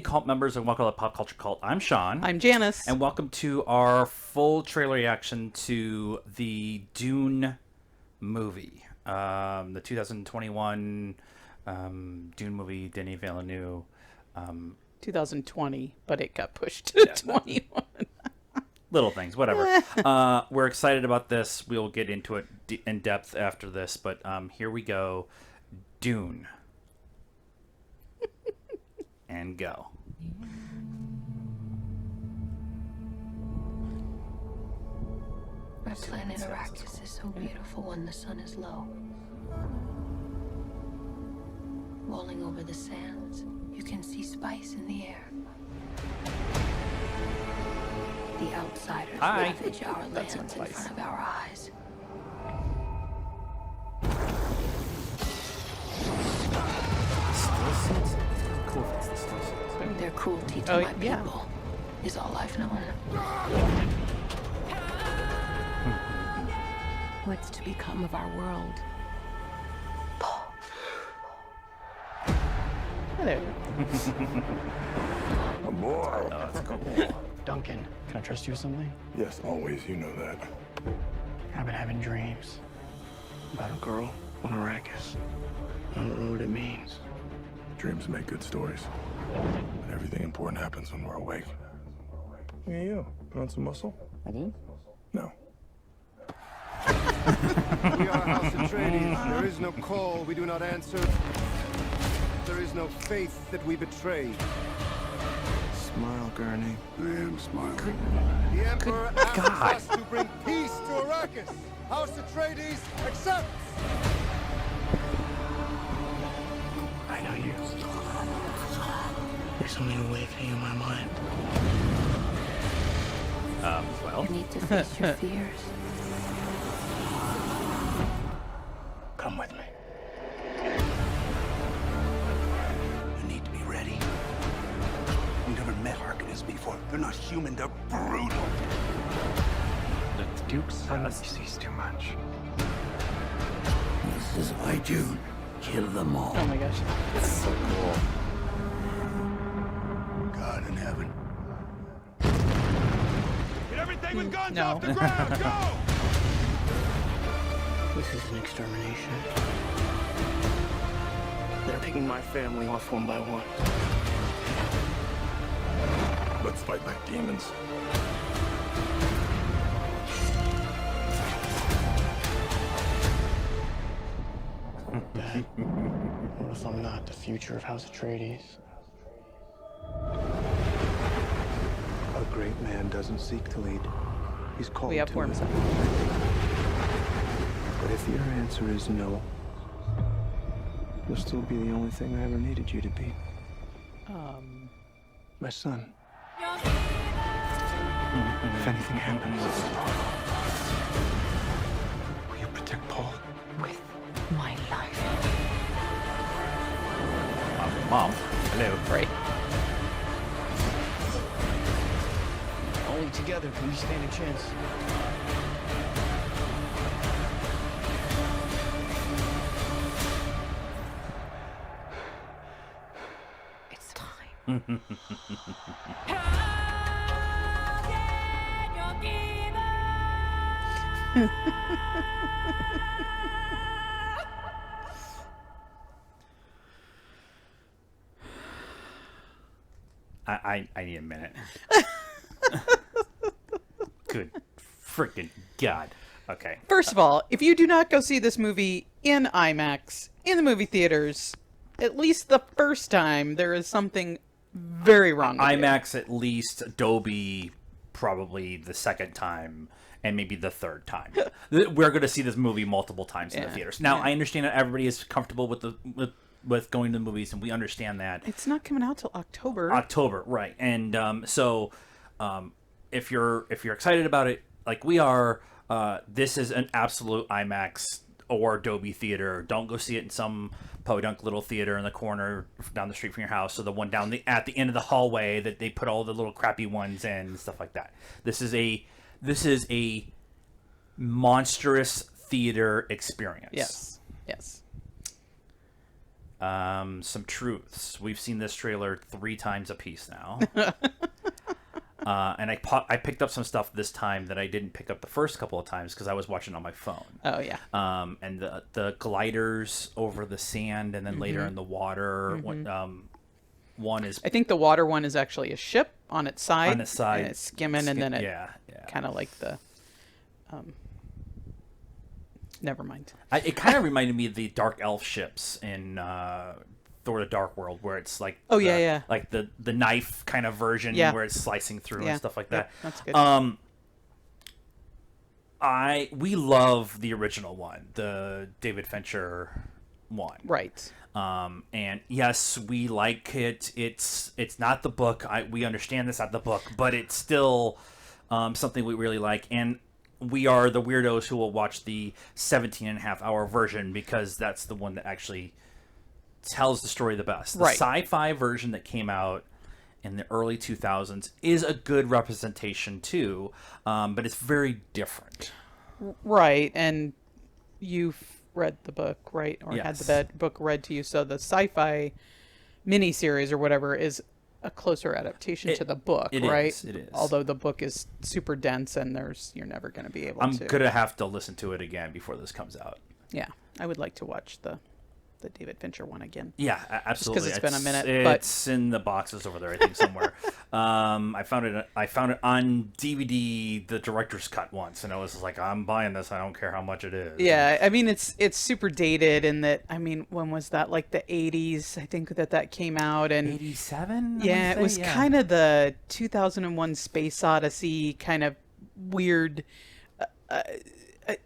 evening, cult members, and welcome to Pop Culture Cult. I'm Sean. I'm Janice. And welcome to our full trailer reaction to the Dune movie. The 2021 Dune movie, Denis Villeneuve. 2020, but it got pushed to 21. Little things, whatever. We're excited about this. We'll get into it in depth after this, but here we go. Dune. And go. Our planet Arrakis is so beautiful when the sun is low. Rolling over the sands, you can see spice in the air. The outsiders ravage our lands in front of our eyes. Their cruelty to my people is all I've known. What's to become of our world? Hi there. Aboard. Oh, that's cool. Duncan, can I trust you with something? Yes, always. You know that. I've been having dreams about a girl on Arrakis. I don't know what it means. Dreams make good stories. But everything important happens when we're awake. Look at you. Put on some muscle? I did? No. We are House Atreides. There is no call we do not answer. There is no faith that we betray. Smile, Gurney. I am smiling. The Emperor asks us to bring peace to Arrakis. House Atreides accepts. I know you. There's something awakening in my mind. Well. You need to face your fears. Come with me. You need to be ready. You've never met Harkonnens before. They're not human, they're brutal. The Duke's son sees too much. This is my Dune. Kill them all. Oh my gosh. It's so cool. God in heaven. Get everything with guns No. off the ground. Go! This is an extermination. They're picking my family off one by one. Let's fight like demons. Dad, what if I'm not the future of House Atreides? A great man doesn't seek to lead. He's called We have to worms. lead. But if your answer is no, you'll still be the only thing I ever needed you to be. My son. If anything happens, will you protect Paul? With my life. Mom. Hello. Right. Only together can we stand a chance. It's time. I need a minute. Good freaking God. Okay. First of all, if you do not go see this movie in IMAX, in the movie theaters, at least the first time, there is something very wrong with IMAX at least, Dolby probably the second time, and maybe the third time. We're going to see this movie multiple times in the theaters. Now, I understand that everybody is comfortable with going to the movies, and we understand that. It's not coming out till October. October, right? And if you're excited about it, like we are, this is an absolute IMAX or Dolby theater. Don't go see it in some podunk little theater in the corner down the street from your house, or the one down at the end of the hallway that they put all the little crappy ones in and stuff like that. This is a monstrous theater experience. Yes. Yes. Some truths. We've seen this trailer 3 times apiece now. And I picked up some stuff this time that I didn't pick up the first couple of times because I was watching on my phone. Oh yeah. And the gliders over the sand and then later in the water. One is I think the water one is actually a ship on its side. on its side, and it's skimming, and then it yeah. kind of like the. Never mind. It kind of reminded me of the Dark Elf ships in Thor: The Dark World, where it's like like the knife kind of version where it's slicing through and stuff like that. That's good. We love the original one, the David Fincher one. Right. And yes, we like it. It's not the book. We understand it's not the book, but it's still something we really like. And we are the weirdos who will watch the 17.5-hour version because that's the one that actually tells the story the best. The sci-fi version that came out in the early 2000s is a good representation too, but it's very different. Right, and you've read the book, right? Or had the book read to you. So the sci-fi miniseries or whatever is a closer adaptation to the book, right? It is. Although the book is super dense and you're never going to be able to. I'm going to have to listen to it again before this comes out. Yeah, I would like to watch the David Fincher one again. Yeah, absolutely. Just because it's been a minute. It's in the boxes over there, I think, somewhere. I found it on DVD, the director's cut once, and I was like, I'm buying this. I don't care how much it is. Yeah, I mean, it's super dated in that. I mean, when was that? Like the 80s, I think that came out, and 87. Yeah, it was kind of the 2001 Space Odyssey kind of weird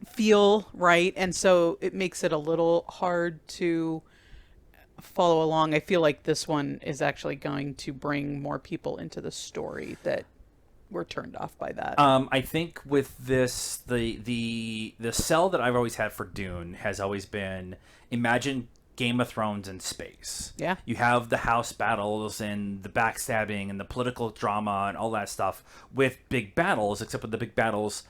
feel, right? And so it makes it a little hard to follow along. I feel like this one is actually going to bring more people into the story that were turned off by that. I think with this, the sell that I've always had for Dune has always been, imagine Game of Thrones in space. Yeah. You have the house battles and the backstabbing and the political drama and all that stuff with big battles, except with the big battles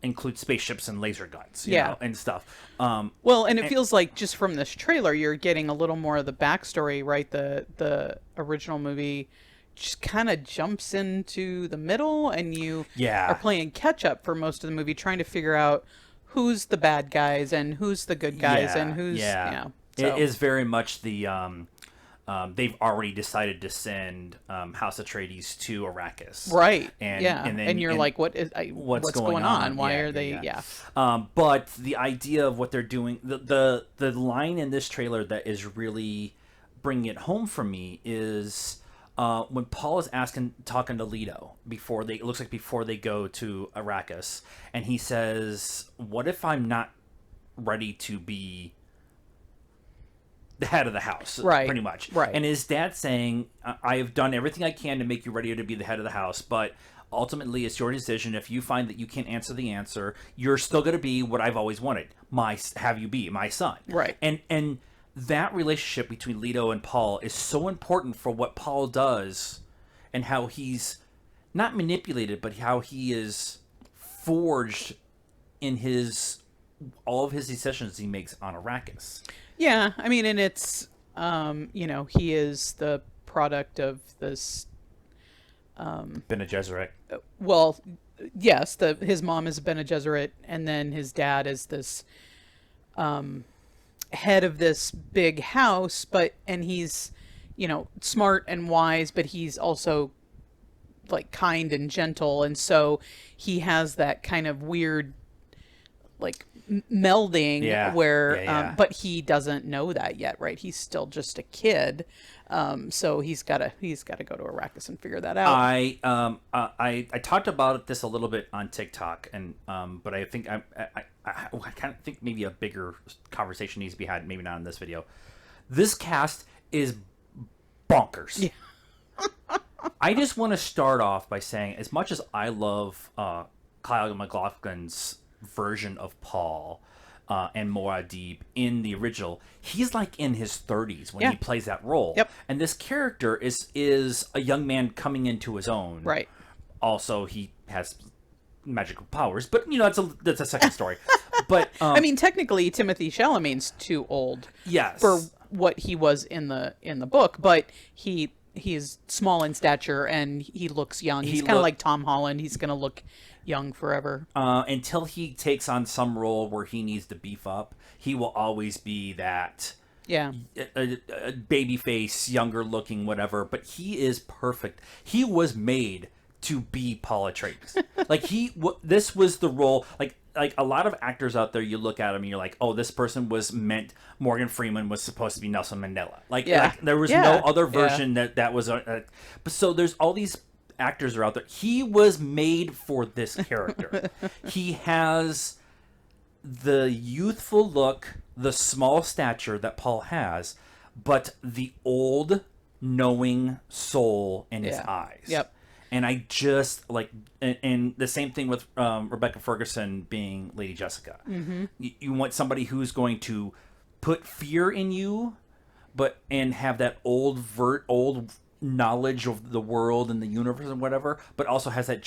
include spaceships and laser guns, you know, and stuff. Well, and it feels like just from this trailer, you're getting a little more of the backstory, right? The original movie just kind of jumps into the middle, and you are playing catch up for most of the movie, trying to figure out who's the bad guys and who's the good guys and who's, you know. So. It is very much the they've already decided to send House Atreides to Arrakis, right? And then you're like, what's going on? Why are they? But the idea of what they're doing, the line in this trailer that is really bringing it home for me is when Paul is talking to Leto before they go to Arrakis, and he says, "What if I'm not ready to be the head of the house," right? Pretty much, right? And his dad saying, "I have done everything I can to make you ready to be the head of the house, but ultimately it's your decision. If you find that you can't answer the answer, you're still going to be what I've always wanted. Have you be my son?" Right. And that relationship between Leto and Paul is so important for what Paul does and how he's not manipulated, but how he is forged in all of his decisions he makes on Arrakis. Yeah, I mean, and it's, you know, he is the product of this. Bene Gesserit. Well, yes, his mom is Bene Gesserit, and then his dad is this head of this big house, and he's, you know, smart and wise, but he's also like kind and gentle, and so he has that kind of weird, like, melding where but he doesn't know that yet, right? He's still just a kid, so he's got to go to Arrakis and figure that out. I talked about this a little bit on TikTok, and but I think I kind of think maybe a bigger conversation needs to be had, maybe not in this video. This cast is bonkers. Yeah. I just want to start off by saying, as much as I love Kyle MacLachlan's version of Paul and Muad'Dib in the original, he's like in his 30s when he plays that role. Yep. And this character is a young man coming into his own. Right. Also, he has magical powers, but you know, that's a second story. But I mean, technically, Timothée Chalamet's too old. Yes. For what he was in the book, but he's small in stature and he looks young. He's kind of like Tom Holland. He's going to look young forever. Until he takes on some role where he needs to beef up, he will always be that a baby face, younger looking, whatever. But he is perfect. He was made to be Paul Atreides. Like this was the role. Like a lot of actors out there, you look at him and you're like, oh, this person was meant. Morgan Freeman was supposed to be Nelson Mandela. Like there was no other version that was. But so there's all these actors are out there. He was made for this character. He has the youthful look, the small stature that Paul has, but the old knowing soul in his eyes. Yep. And I just like, and the same thing with Rebecca Ferguson being Lady Jessica. Mm-hmm. You want somebody who's going to put fear in you, and have that old knowledge of the world and the universe and whatever, but also has that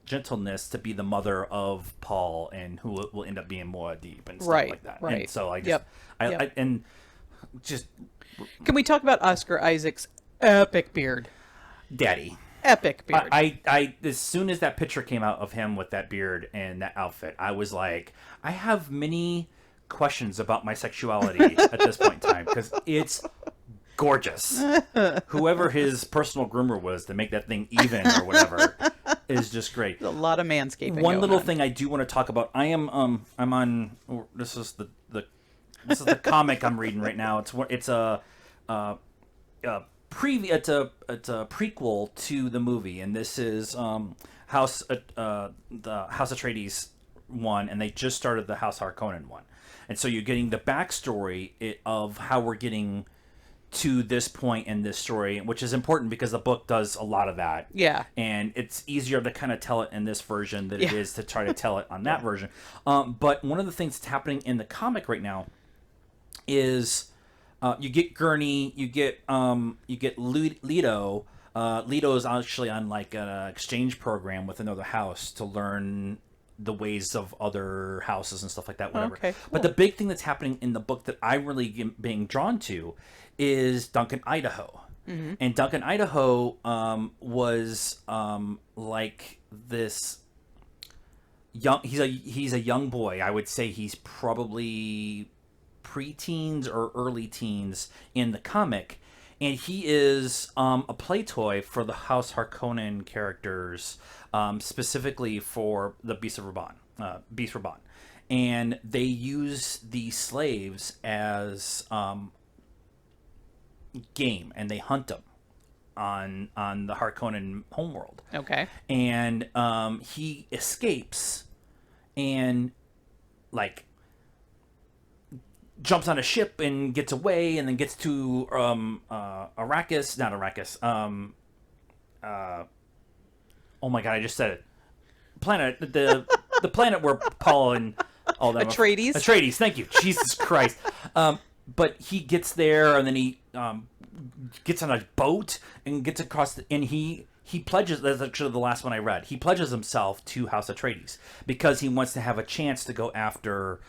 gentleness to be the mother of Paul and who will end up being Muad'Dib and stuff like that. Right. And so I just, I and just. Can we talk about Oscar Isaac's epic beard? Daddy. Epic beard. I as soon as that picture came out of him with that beard and that outfit, I was like, I have many questions about my sexuality at this point in time because it's gorgeous. Whoever his personal groomer was to make that thing even or whatever is just great. There's a lot of manscaping. One little thing I do want to talk about. I am I'm on. This is the comic I'm reading right now. It's a prequel to the movie, and this is the House Atreides one, and they just started the House Harkonnen one, and so you're getting the backstory of how we're getting to this point in this story, which is important because the book does a lot of that. Yeah, and it's easier to kind of tell it in this version than it is to try to tell it on that version. But one of the things that's happening in the comic right now is. You get Gurney, you get Leto. Leto is actually on like an exchange program with another house to learn the ways of other houses and stuff like that. Whatever. Okay, cool. But the big thing that's happening in the book that I really am being drawn to is Duncan Idaho. Mm-hmm. And Duncan Idaho was like this young. He's a young boy. I would say he's probably pre-teens or early teens in the comic, and he is a play toy for the House Harkonnen characters, specifically for the Beast Raban, and they use the slaves as game, and they hunt them on the Harkonnen homeworld. Okay, and he escapes and like jumps on a ship and gets away, and then gets to Arrakis. Not Arrakis. Oh my god! I just said it. Planet the planet where Paul and all that Atreides. Thank you. Jesus Christ. But he gets there, and then he gets on a boat and gets across, and he pledges. That's actually the last one I read. He pledges himself to House Atreides because he wants to have a chance to go after.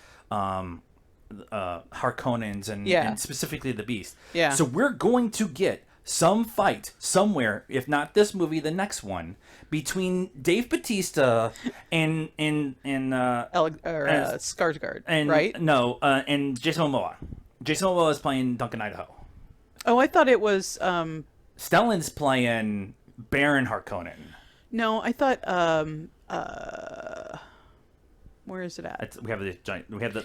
Harkonnens and specifically the Beast. Yeah. So we're going to get some fight somewhere, if not this movie, the next one, between Dave Bautista and Skarsgård, and right? No, and Jason Momoa. Jason Momoa is playing Duncan Idaho. Oh, I thought it was Stellan's playing Baron Harkonnen. No, I thought where is it at? We have the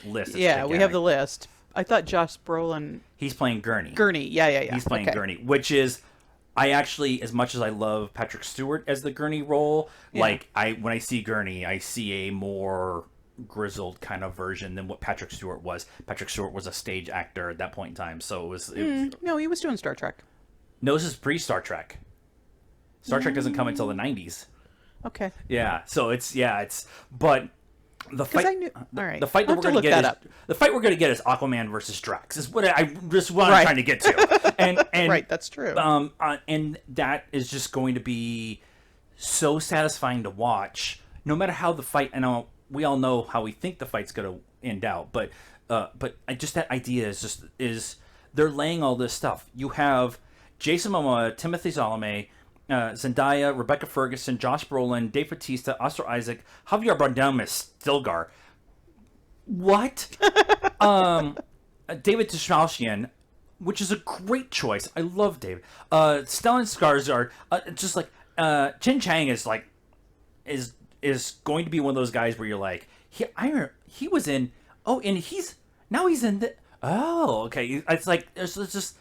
list. Yeah, we have the list. I thought Josh Brolin. He's playing Gurney. Yeah. He's playing Gurney, which is, I actually, as much as I love Patrick Stewart as the Gurney role, when I see Gurney, I see a more grizzled kind of version than what Patrick Stewart was. Patrick Stewart was a stage actor at that point in time, so it was. No, he was doing Star Trek. No, this is pre-Star Trek. Star Trek doesn't come until the 90s. Okay. Yeah, so but. The fight. All right. The fight that we're going to get. The fight we're going to get is Aquaman versus Drax. Is what I'm trying to get to. And right, that's true. And that is just going to be so satisfying to watch. No matter how the fight. I know we all know how we think the fight's going to end out, but just that idea is they're laying all this stuff. You have Jason Momoa, Timothy Chalamet, Zendaya, Rebecca Ferguson, Josh Brolin, Dave Bautista, Oscar Isaac, Javier Bardem as Stilgar. What? David Dastmalchian, which is a great choice. I love David. Stellan Skarsgård, just like Chin Chang is like is going to be one of those guys where you're like, he was in, and he's in the, okay. It's like it's just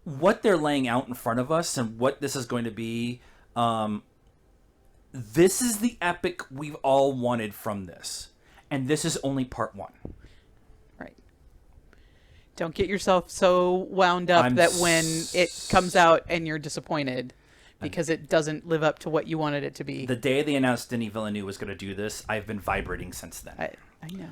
what they're laying out in front of us and what this is going to be. This is the epic we've all wanted from this, and this is only part one. Right. Don't get yourself so wound up that when it comes out and you're disappointed because it doesn't live up to what you wanted it to be. The day they announced Denis Villeneuve was going to do this, I've been vibrating since then. I know.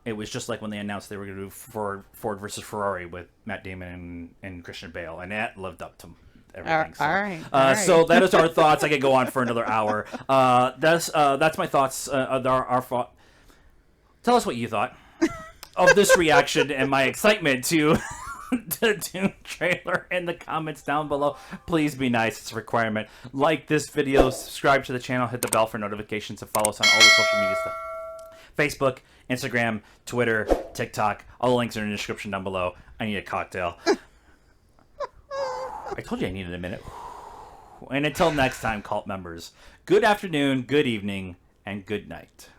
It was just like when they announced they were going to do Ford versus Ferrari with Matt Damon and Christian Bale, and that lived up to everything. All right. So that is our thoughts. I could go on for another hour. That's my thoughts. Our thought. Tell us what you thought of this reaction and my excitement to the Dune trailer in the comments down below. Please be nice. It's a requirement. Like this video, subscribe to the channel, hit the bell for notifications, and follow us on all the social media stuff. Facebook, Instagram, Twitter, TikTok. All the links are in the description down below. I need a cocktail. I told you I needed a minute. And until next time, cult members, good afternoon, good evening, and good night.